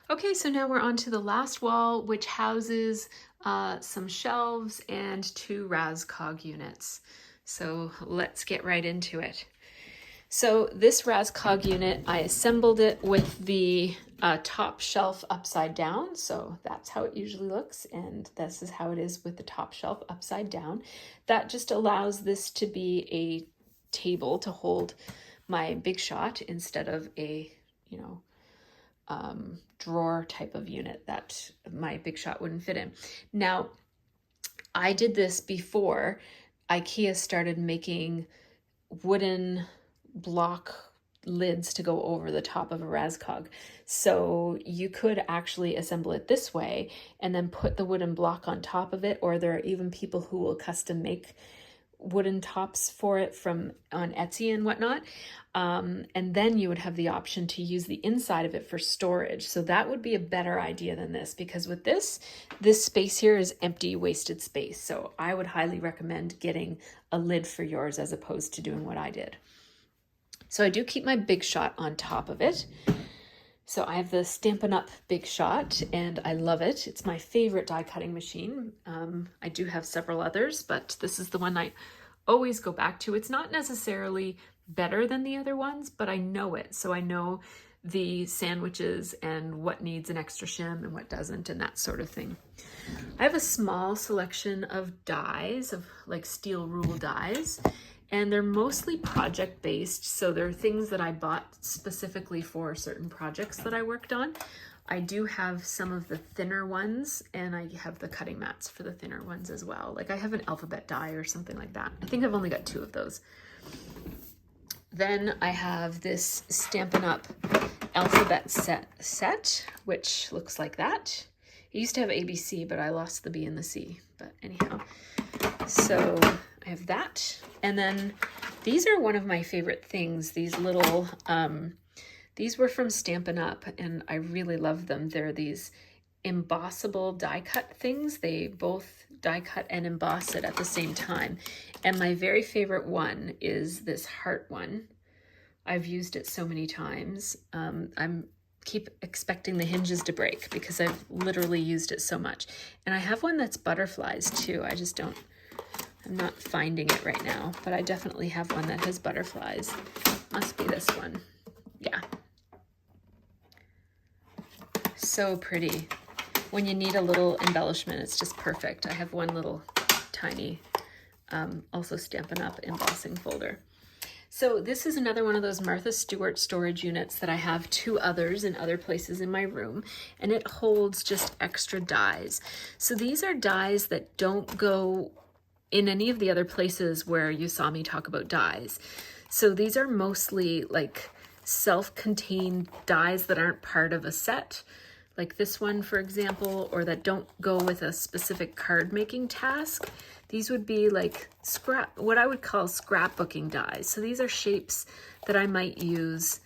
Okay, so now we're on to the last wall, which houses some shelves and 2 Raskog units. So let's get right into it. So this Raskog unit, I assembled it with the top shelf upside down. So that's how it usually looks. And this is how it is with the top shelf upside down. That just allows this to be a table to hold my Big Shot instead of a, drawer type of unit that my Big Shot wouldn't fit in. Now, I did this before IKEA started making wooden block lids to go over the top of a Raskog. So you could actually assemble it this way and then put the wooden block on top of it, or there are even people who will custom make wooden tops for it from on Etsy and whatnot. And then you would have the option to use the inside of it for storage. So that would be a better idea than this, because with this space here is empty, wasted space. So I would highly recommend getting a lid for yours as opposed to doing what I did. So I do keep my Big Shot on top of it. So I have the Stampin' Up Big Shot, and I love it. It's my favorite die cutting machine. I do have several others, but this is the one I always go back to. It's not necessarily better than the other ones, but I know it. So I know the sandwiches and what needs an extra shim and what doesn't and that sort of thing. I have a small selection of dies, of like steel rule dies, and they're mostly project based. So they're things that I bought specifically for certain projects that I worked on. I do have some of the thinner ones, and I have the cutting mats for the thinner ones as well. Like I have an alphabet die or something like that. I think I've only got 2 of those. Then I have this Stampin' Up alphabet set, which looks like that. It used to have ABC, but I lost the B and the C. But anyhow, so I have that. And then these are one of my favorite things. These little, these were from Stampin' Up, and I really love them. They're these embossable die cut things. They both die cut and emboss it at the same time. And my very favorite one is this heart one. I've used it so many times. I'm keep expecting the hinges to break because I've literally used it so much. And I have one that's butterflies too. I'm not finding it right now, but I definitely have one that has butterflies. Must be this one. Yeah. So pretty. When you need a little embellishment, it's just perfect. I have one little tiny, also Stampin' Up embossing folder. So this is another one of those Martha Stewart storage units that I have 2 others in other places in my room, and it holds just extra dies. So these are dies that don't go in any of the other places where you saw me talk about dies. So these are mostly like self-contained dies that aren't part of a set, like this one, for example, or that don't go with a specific card making task. These would be like what I would call scrapbooking dies. So these are shapes that I might use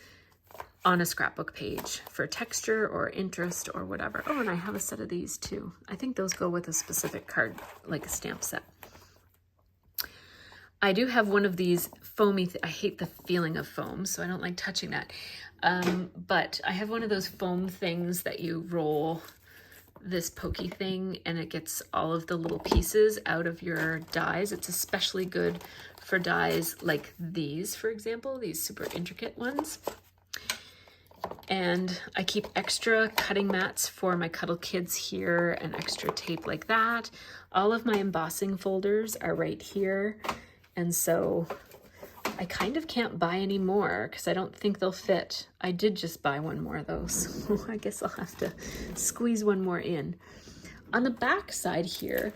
on a scrapbook page for texture or interest or whatever. Oh, and I have a set of these too. I think those go with a specific card, like a stamp set. I do have one of these foamy, I hate the feeling of foam, so I don't like touching that. But I have one of those foam things that you roll this pokey thing and it gets all of the little pieces out of your dies. It's especially good for dies like these, for example, these super intricate ones. And I keep extra cutting mats for my Cuddle Kids here and extra tape like that. All of my embossing folders are right here. And so I kind of can't buy any more because I don't think they'll fit. I did just buy one more though, so I guess I'll have to squeeze one more in. On the back side here,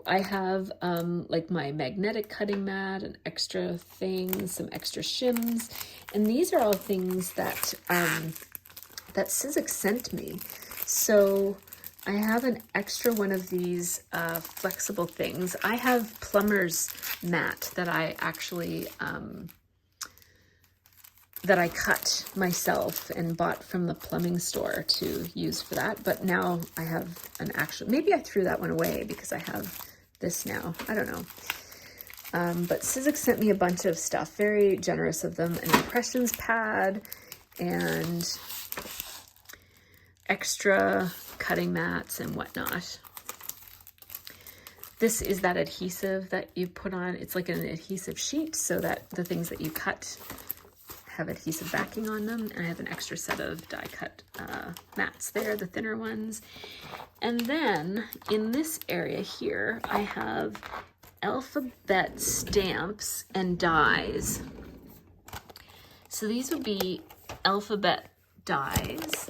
I have like my magnetic cutting mat, an extra thing, some extra shims, and these are all things that that Sizzix sent me. So I have an extra one of these flexible things. I have plumber's mat that I actually that I cut myself and bought from the plumbing store to use for that. But now I have an actual, maybe I threw that one away because I have this now. I don't know. But Sizzix sent me a bunch of stuff, very generous of them, an impressions pad and extra cutting mats and whatnot. This is that adhesive that you put on. It's like an adhesive sheet so that the things that you cut have adhesive backing on them. And I have an extra set of die cut mats there, the thinner ones. And then in this area here, I have alphabet stamps and dies. So these would be alphabet dies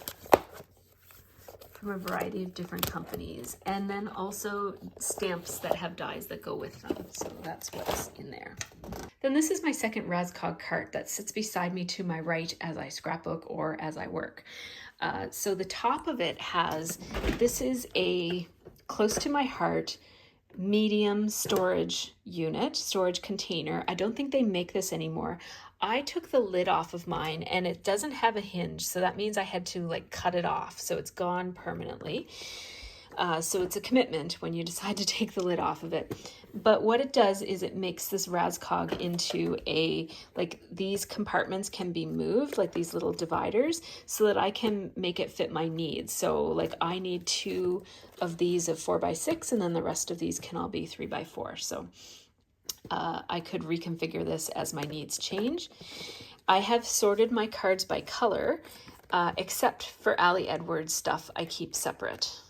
from a variety of different companies, and then also stamps that have dies that go with them. So that's what's in there. Then this is my second Raskog cart that sits beside me to my right as I scrapbook or as I work. So the top of it has, this is a close to my heart medium storage unit, storage container. I don't think they make this anymore. I took the lid off of mine and it doesn't have a hinge, so that means I had to like cut it off, so it's gone permanently. So it's a commitment when you decide to take the lid off of it. But what it does is it makes this Raskog into a, like these compartments can be moved, like these little dividers, so that I can make it fit my needs. So like I need 2 of these of 4x6, and then the rest of these can all be 3x4. So I could reconfigure this as my needs change. I have sorted my cards by color, except for Ali Edwards stuff I keep separate.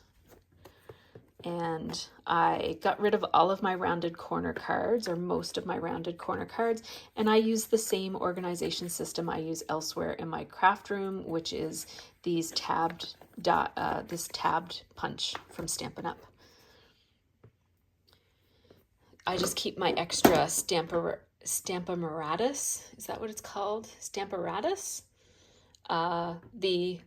And I got rid of all of my rounded corner cards, or most of my rounded corner cards, and I use the same organization system I use elsewhere in my craft room, which is these tabbed, this tabbed punch from Stampin' Up. I just keep my extra Stampamaratus, is that what it's called? Stamparatus? The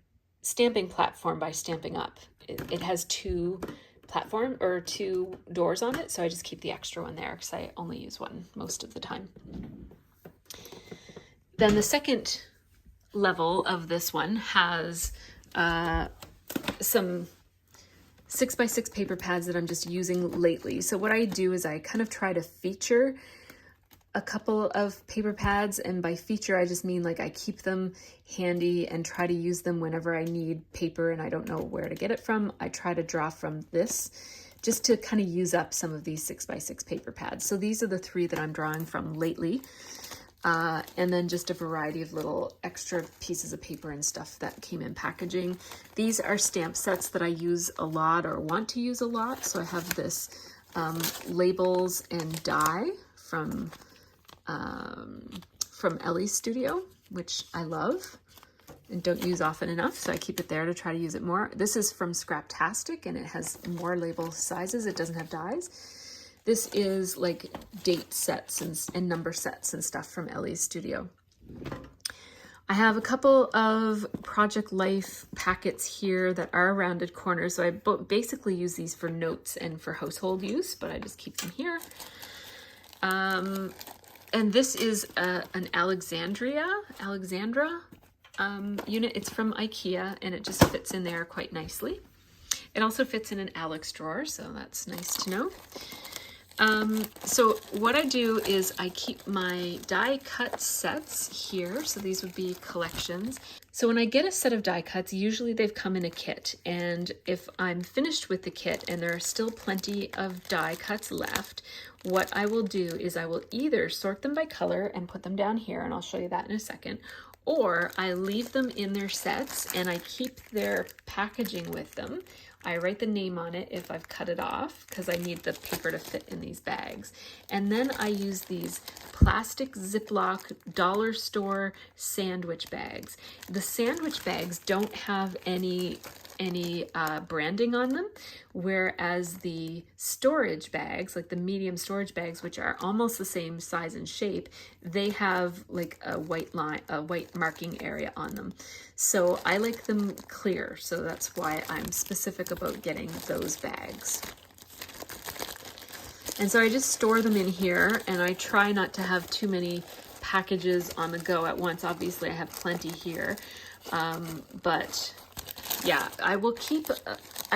stamping platform by Stampin' Up. It has 2 doors on it, so I just keep the extra one there because I only use one most of the time. Then the second level of this one has some 6x6 paper pads that I'm just using lately. So what I do is I kind of try to feature a couple of paper pads, and by feature I just mean like I keep them handy and try to use them whenever I need paper and I don't know where to get it from. I try to draw from this just to kind of use up some of these 6x6 paper pads. So these are the 3 that I'm drawing from lately, and then just a variety of little extra pieces of paper and stuff that came in packaging. These are stamp sets that I use a lot or want to use a lot. So I have this labels and die from Ellie's Studio, which I love and don't use often enough, so I keep it there to try to use it more. This is from Scraptastic, and it has more label sizes. It doesn't have dies. This is like date sets and number sets and stuff from Ellie's Studio. I have a couple of Project Life packets here that are rounded corners, so I basically use these for notes and for household use, but I just keep them here. And this is an Alexandra unit. It's from IKEA, and it just fits in there quite nicely. It also fits in an Alex drawer, so that's nice to know. So what I do is I keep my die cut sets here. So these would be collections. So when I get a set of die cuts, usually they've come in a kit. And if I'm finished with the kit and there are still plenty of die cuts left, what I will do is I will either sort them by color and put them down here, and I'll show you that in a second, or I leave them in their sets and I keep their packaging with them. I write the name on it if I've cut it off because I need the paper to fit in these bags. And then I use these plastic Ziploc dollar store sandwich bags. The sandwich bags don't have any branding on them, whereas the storage bags, like the medium storage bags, which are almost the same size and shape, they have like a white line, a white marking area on them. So I like them clear, so that's why I'm specific about getting those bags. And so I just store them in here, and I try not to have too many packages on the go at once. Obviously I have plenty here, but yeah, I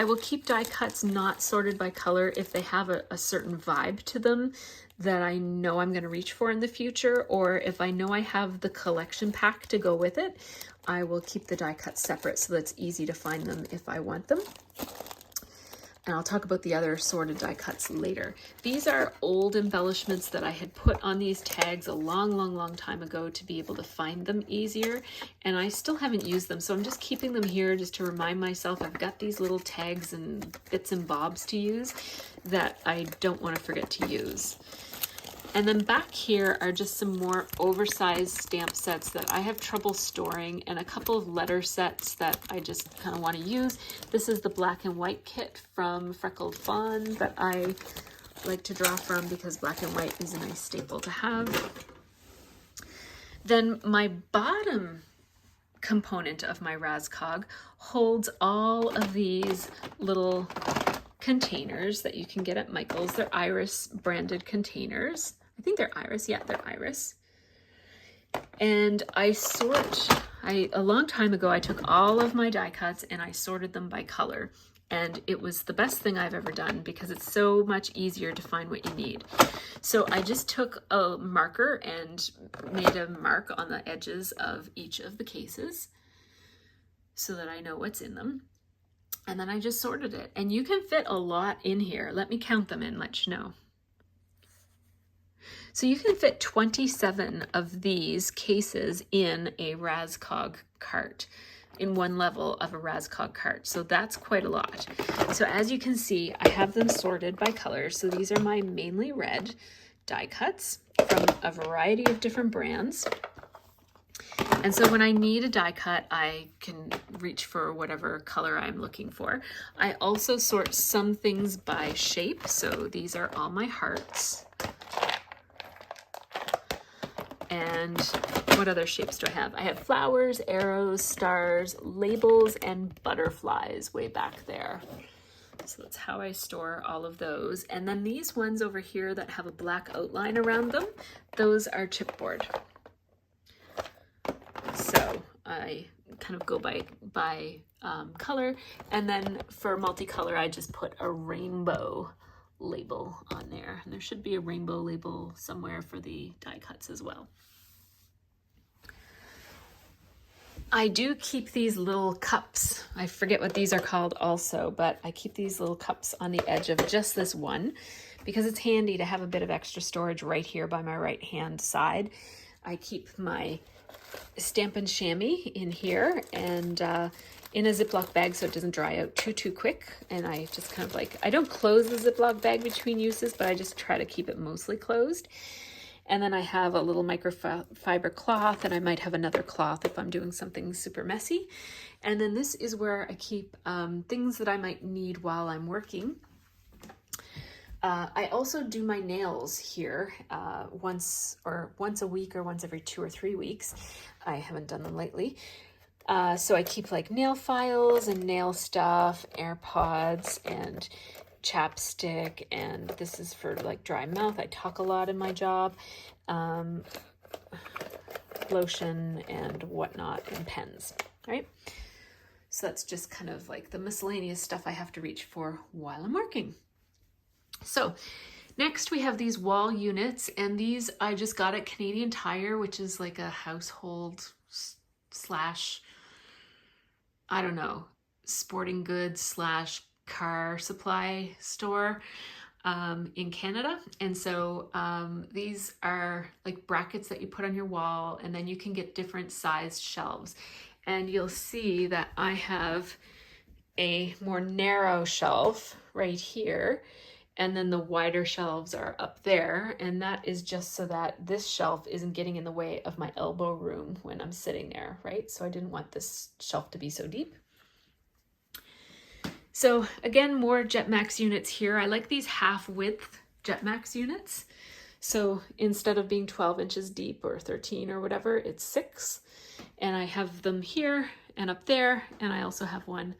I will keep die cuts not sorted by color if they have a certain vibe to them that I know I'm going to reach for in the future, or if I know I have the collection pack to go with it, I will keep the die cuts separate so that it's easy to find them if I want them. And I'll talk about the other sorted die cuts later. These are old embellishments that I had put on these tags a long time ago to be able to find them easier, and I still haven't used them, so I'm just keeping them here just to remind myself I've got these little tags and bits and bobs to use that I don't want to forget to use. And then back here are just some more oversized stamp sets that I have trouble storing, and a couple of letter sets that I just kind of want to use. This is the black and white kit from Freckled Fawn that I like to draw from because black and white is a nice staple to have. Then my bottom component of my Raskog holds all of these little containers that you can get at Michael's. They're Iris branded containers. I think they're Iris. Yeah, they're Iris. And a long time ago, I took all of my die cuts and I sorted them by color. And it was the best thing I've ever done because it's so much easier to find what you need. So I just took a marker and made a mark on the edges of each of the cases so that I know what's in them. And then I just sorted it. And you can fit a lot in here. Let me count them and let you know. So you can fit 27 of these cases in a Raskog cart, in one level of a Raskog cart. So that's quite a lot. So as you can see, I have them sorted by color. So these are my mainly red die cuts from a variety of different brands. And so when I need a die cut, I can reach for whatever color I'm looking for. I also sort some things by shape. So these are all my hearts. And what other shapes do I have? I have flowers, arrows, stars, labels, and butterflies way back there. So that's how I store all of those. And then these ones over here that have a black outline around them, those are chipboard. So I kind of go by color. And then for multicolor, I just put a rainbow label on there. And there should be a rainbow label somewhere for the die cuts as well. I do keep these little cups. I forget what these are called also, but I keep these little cups on the edge of just this one because it's handy to have a bit of extra storage right here by my right hand side. I keep my Stampin' Chamois in here and in a Ziploc bag so it doesn't dry out too quick. And I just kind of I don't close the Ziploc bag between uses, but I just try to keep it mostly closed. And then I have a little microfiber cloth, and I might have another cloth if I'm doing something super messy. And then this is where I keep things that I might need while I'm working. I also do my nails here once a week or once every 2 or 3 weeks. I haven't done them lately. So I keep nail files and nail stuff, AirPods and chapstick, and this is for dry mouth. I talk a lot in my job. Lotion and whatnot, and pens, right? So that's just kind of the miscellaneous stuff I have to reach for while I'm working. So next we have these wall units, and these I just got at Canadian Tire, which is a household slash, I don't know, sporting goods slash car supply store in Canada. And so these are brackets that you put on your wall, and then you can get different sized shelves. And you'll see that I have a more narrow shelf right here, and then the wider shelves are up there, and that is just so that this shelf isn't getting in the way of my elbow room when I'm sitting there, right? So I didn't want this shelf to be so deep. So again, more Jetmax units here. I like these half width Jetmax units. So instead of being 12 inches deep or 13 or whatever, it's 6. And I have them here and up there, and I also have one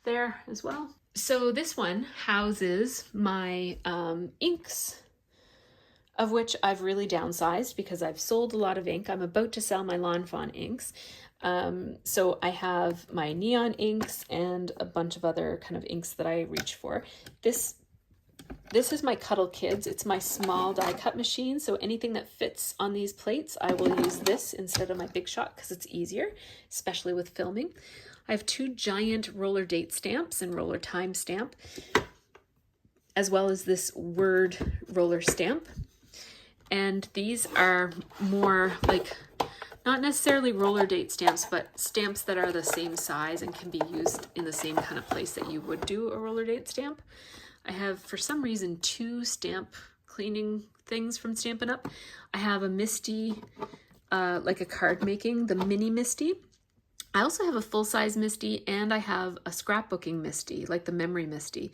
there as well. So this one houses my inks, of which I've really downsized because I've sold a lot of ink. I'm about to sell my Lawn Fawn inks. So I have my neon inks and a bunch of other kind of inks that I reach for. This is my Cuddle Kids. It's my small die cut machine. So anything that fits on these plates, I will use this instead of my Big Shot because it's easier, especially with filming. I have 2 giant roller date stamps and roller time stamp, as well as this word roller stamp. And these are more like, not necessarily roller date stamps, but stamps that are the same size and can be used in the same kind of place that you would do a roller date stamp. I have, for some reason, 2 stamp cleaning things from Stampin' Up. I have a Misty, like a card making, the mini Misty. I also have a full-size Misty, and I have a scrapbooking Misty, like the memory Misty.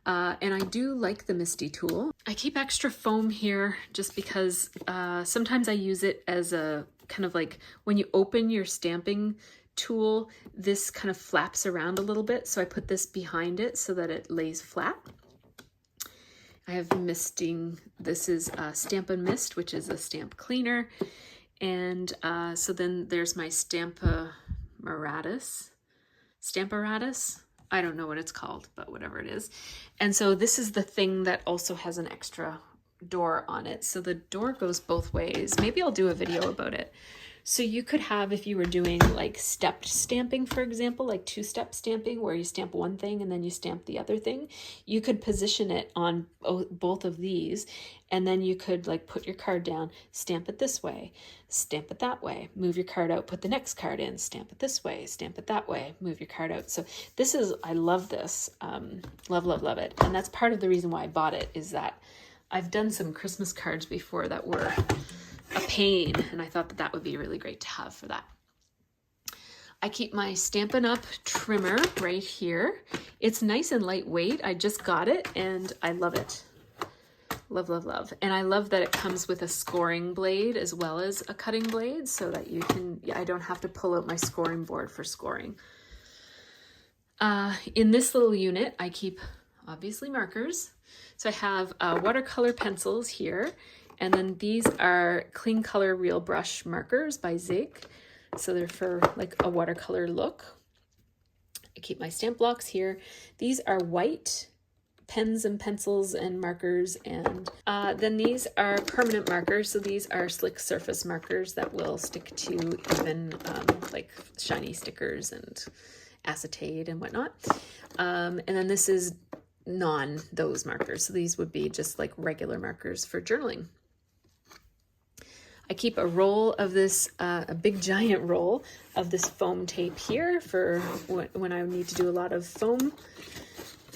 And I do like the Misty tool. I keep extra foam here just because sometimes I use it as a kind of like when you open your stamping tool, this kind of flaps around a little bit. So I put this behind it so that it lays flat. I have misting. This is Stampin' Mist, which is a stamp cleaner. And so then there's my Stamparatus. I don't know what it's called, but whatever it is. And so this is the thing that also has an extra door on it. So the door goes both ways. Maybe I'll do a video about it. So you could have, if you were doing like stepped stamping, for example, like 2-step stamping where you stamp one thing and then you stamp the other thing, you could position it on both of these, and then you could like put your card down, stamp it this way, stamp it that way, move your card out, put the next card in, stamp it this way, stamp it that way, move your card out. So this is, I love this, love, love, love it. And that's part of the reason why I bought it, is that I've done some Christmas cards before that were a pain, and I thought that that would be really great to have for that. I keep my Stampin' Up trimmer right here. It's nice and lightweight. I just got it and I love it. Love, love, love. And I love that it comes with a scoring blade as well as a cutting blade, so that you can, I don't have to pull out my scoring board for scoring. In this little unit, I keep obviously markers. So I have watercolor pencils here. And then these are Clean Color Real Brush markers by Zig. So they're for like a watercolor look. I keep my stamp blocks here. These are white pens and pencils and markers. And then these are permanent markers. So these are slick surface markers that will stick to even like shiny stickers and acetate and whatnot. And then this is those markers. So these would be just like regular markers for journaling. I keep a roll of this, a big giant roll of this foam tape here for when I need to do a lot of foam.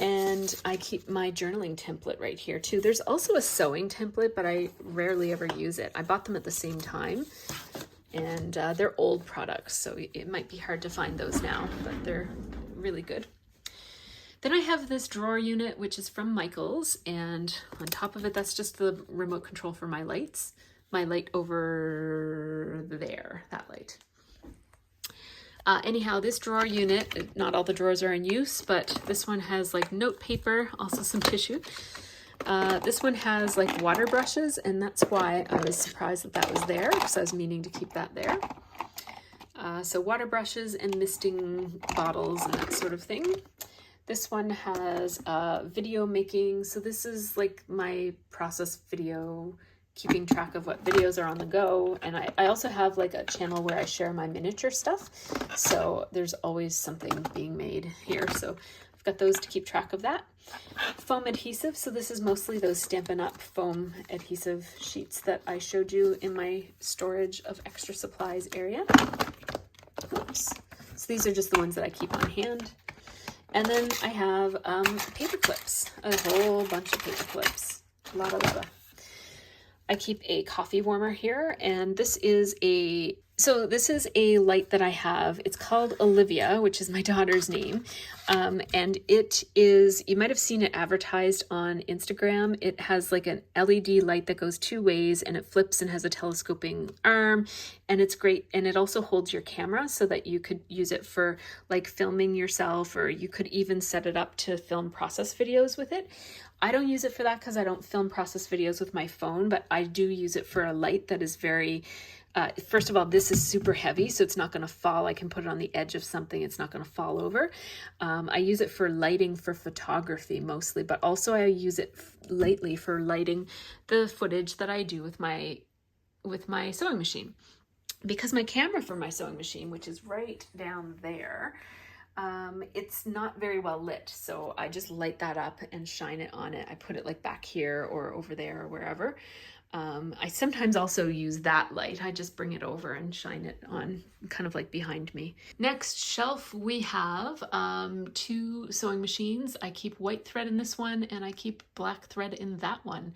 And I keep my journaling template right here too. There's also a sewing template, but I rarely ever use it. I bought them at the same time, and they're old products, so it might be hard to find those now, but they're really good. Then I have this drawer unit, which is from Michaels, and on top of it, that's just the remote control for my lights. My light over there, that light. Anyhow, this drawer unit, not all the drawers are in use, but this one has like note paper, also some tissue. This one has like water brushes, and that's why I was surprised that that was there, because I was meaning to keep that there. So water brushes and misting bottles and that sort of thing. This one has video making. So this is like my process video, keeping track of what videos are on the go. And I also have like a channel where I share my miniature stuff. So there's always something being made here. So I've got those to keep track of that. Foam adhesive. So this is mostly those Stampin' Up foam adhesive sheets that I showed you in my storage of extra supplies area. Oops. So these are just the ones that I keep on hand. And then I have paper clips, a whole bunch of paper clips, a lot of. I keep a coffee warmer here, and this is a light that I have. It's called Olivia, which is my daughter's name. And it is, you might have seen it advertised on Instagram. It has like an LED light that goes 2 ways, and it flips and has a telescoping arm, and it's great. And it also holds your camera so that you could use it for like filming yourself, or you could even set it up to film process videos with it. I don't use it for that because I don't film process videos with my phone, but I do use it for a light that is very First of all, this is super heavy, so it's not going to fall. I can put it on the edge of something. It's not going to fall over. I use it for lighting for photography mostly, but also I use it lately for lighting the footage that I do with my sewing machine. Because my camera for my sewing machine, which is right down there, it's not very well lit. So I just light that up and shine it on it. I put it like back here or over there or wherever. I sometimes also use that light. I just bring it over and shine it on kind of like behind me. Next shelf, we have 2 sewing machines. I keep white thread in this one and I keep black thread in that one.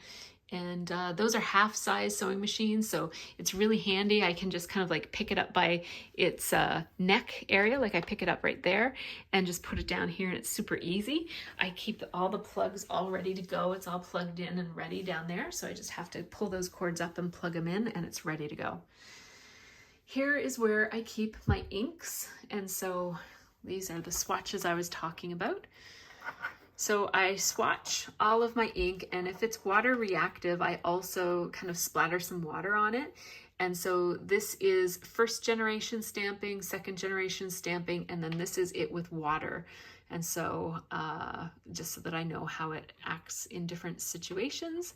And those are half-size sewing machines, so it's really handy. I can just kind of like pick it up by its neck area, like I pick it up right there and just put it down here, and it's super easy. I keep all the plugs all ready to go. It's all plugged in and ready down there, so I just have to pull those cords up and plug them in, and it's ready to go. Here is where I keep my inks, and so these are the swatches I was talking about. So I swatch all of my ink, and if it's water reactive, I also kind of splatter some water on it. And so this is 1st generation stamping, 2nd generation stamping, and then this is it with water. And so just so that I know how it acts in different situations.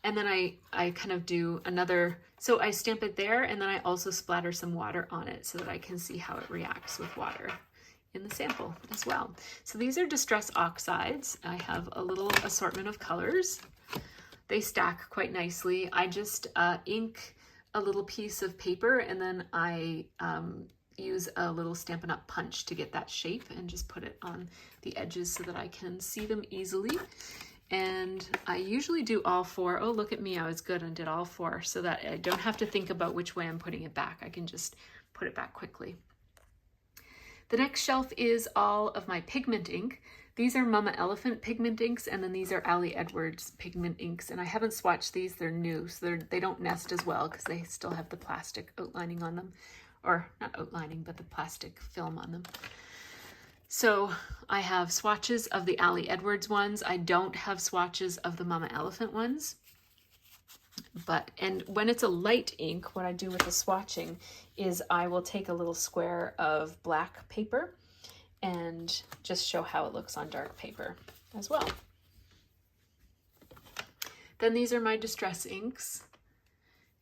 And then I kind of do another, so I stamp it there, and then I also splatter some water on it so that I can see how it reacts with water in the sample as well. So these are Distress Oxides. I have a little assortment of colors. They stack quite nicely. I just ink a little piece of paper, and then I use a little Stampin' Up punch to get that shape and just put it on the edges so that I can see them easily. And I usually do all 4. Oh, look at me, I was good and did all 4 so that I don't have to think about which way I'm putting it back. I can just put it back quickly. The next shelf is all of my pigment ink. These are Mama Elephant pigment inks, and then these are Ali Edwards pigment inks. And I haven't swatched these, they're new, so they don't nest as well because they still have the plastic outlining on them. Or not outlining, but the plastic film on them. So I have swatches of the Ali Edwards ones. I don't have swatches of the Mama Elephant ones. And when it's a light ink, what I do with the swatching is I will take a little square of black paper and just show how it looks on dark paper as well. Then these are my distress inks,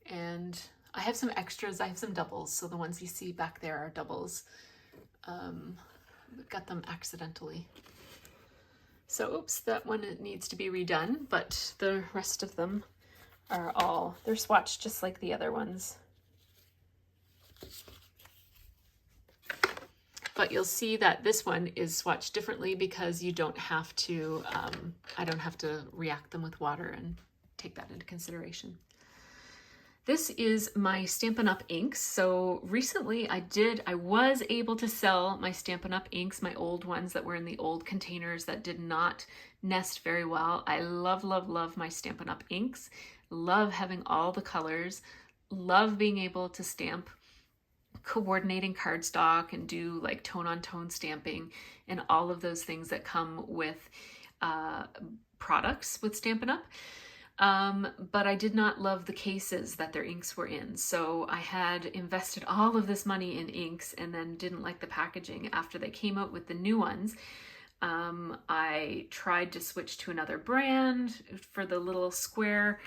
and I have some extras. I have some doubles, so the ones you see back there are doubles. Got them accidentally. So oops, that one needs to be redone, but the rest of them are they're swatched just like the other ones. But you'll see that this one is swatched differently because you don't have to, I don't have to react them with water and take that into consideration. This is my Stampin' Up inks. So recently I was able to sell my Stampin' Up inks, my old ones that were in the old containers that did not nest very well. I love, love, love my Stampin' Up inks. Love having all the colors. Love being able to stamp coordinating cardstock and do like tone on tone stamping and all of those things that come with products with Stampin' Up. But I did not love the cases that their inks were in. So I had invested all of this money in inks and then didn't like the packaging. After they came out with the new ones, I tried to switch to another brand for the little square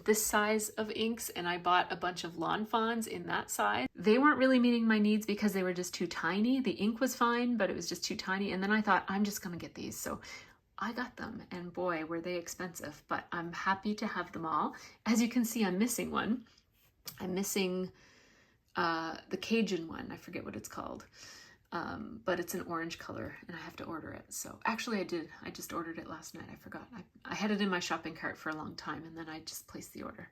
this size of inks, and I bought a bunch of Lawn Fawns in that size. They weren't really meeting my needs because they were just too tiny. The ink was fine, but it was just too tiny. And then I thought, I'm just gonna get these. So I got them, and boy, were they expensive, but I'm happy to have them all. As you can see, I'm missing one. I'm missing the Cajun one. I forget what it's called. But it's an orange color and I have to order it. So actually I just ordered it last night. I forgot. I had it in my shopping cart for a long time and then I just placed the order.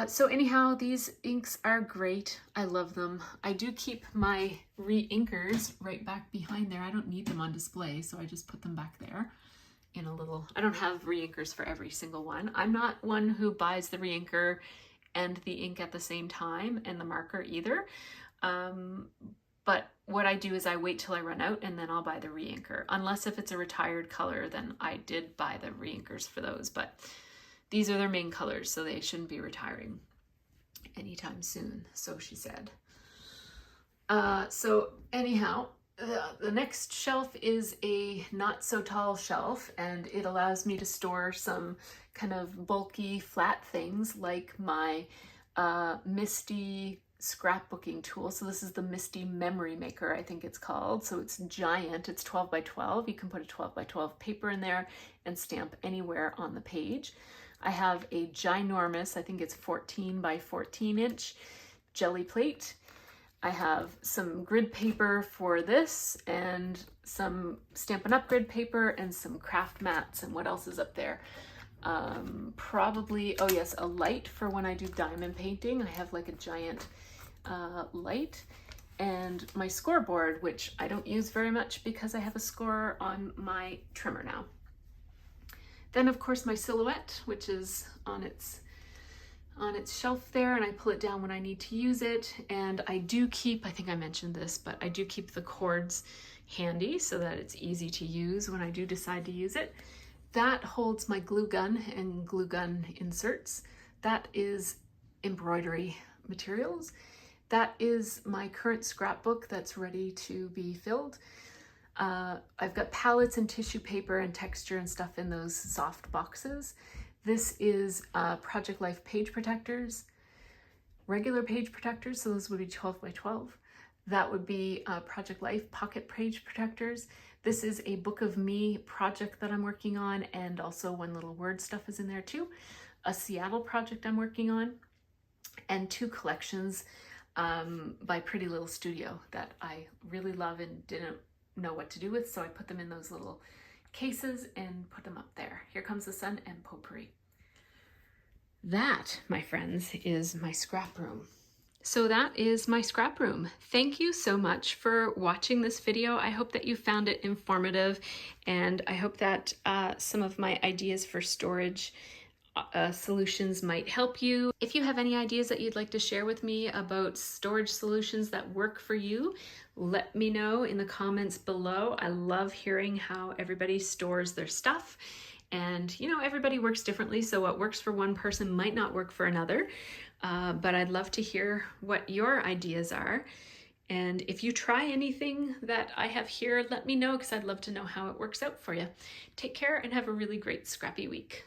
So anyhow, these inks are great. I love them. I do keep my re-inkers right back behind there. I don't need them on display, so I just put them back there in a little, I don't have re-inkers for every single one. I'm not one who buys the re-inker and the ink at the same time and the marker either. But what I do is I wait till I run out and then I'll buy the re-inker. Unless if it's a retired color, then I did buy the re-inkers for those. But these are their main colors, so they shouldn't be retiring anytime soon, so she said. So anyhow, the next shelf is a not so tall shelf, and it allows me to store some kind of bulky flat things like my Misty scrapbooking tool. So this is the Misty Memory Maker, I think it's called. So it's giant, it's 12 by 12. You can put a 12 by 12 paper in there and stamp anywhere on the page. I have a ginormous, I think it's 14 by 14 inch jelly plate. I have some grid paper for this and some Stampin' Up! Grid paper and some craft mats. And what else is up there? Probably, oh yes, a light for when I do diamond painting. I have like a giant light, and my scoreboard, which I don't use very much because I have a scorer on my trimmer now. Then of course my silhouette, which is on its shelf there, and I pull it down when I need to use it. And I do keep, I think I mentioned this, but I do keep the cords handy so that it's easy to use when I do decide to use it. That holds my glue gun and glue gun inserts. That is embroidery materials. That is my current scrapbook that's ready to be filled. I've got palettes and tissue paper and texture and stuff in those soft boxes. This is Project Life page protectors, regular page protectors, so those would be 12 by 12. That would be Project Life pocket page protectors. This is a Book of Me project that I'm working on, and also One Little Word stuff is in there too. A Seattle project I'm working on, and 2 collections by Pretty Little Studio that I really love and didn't know what to do with, so I put them in those little cases and put them up there. Here Comes the Sun and Potpourri. That, my friends, is my scrap room. So that is my scrap room. Thank you so much for watching this video. I hope that you found it informative, and I hope that some of my ideas for storage solutions might help you. If you have any ideas that you'd like to share with me about storage solutions that work for you, let me know in the comments below. I love hearing how everybody stores their stuff. And you know, everybody works differently, so what works for one person might not work for another. But I'd love to hear what your ideas are. And if you try anything that I have here, let me know, because I'd love to know how it works out for you. Take care and have a really great scrappy week.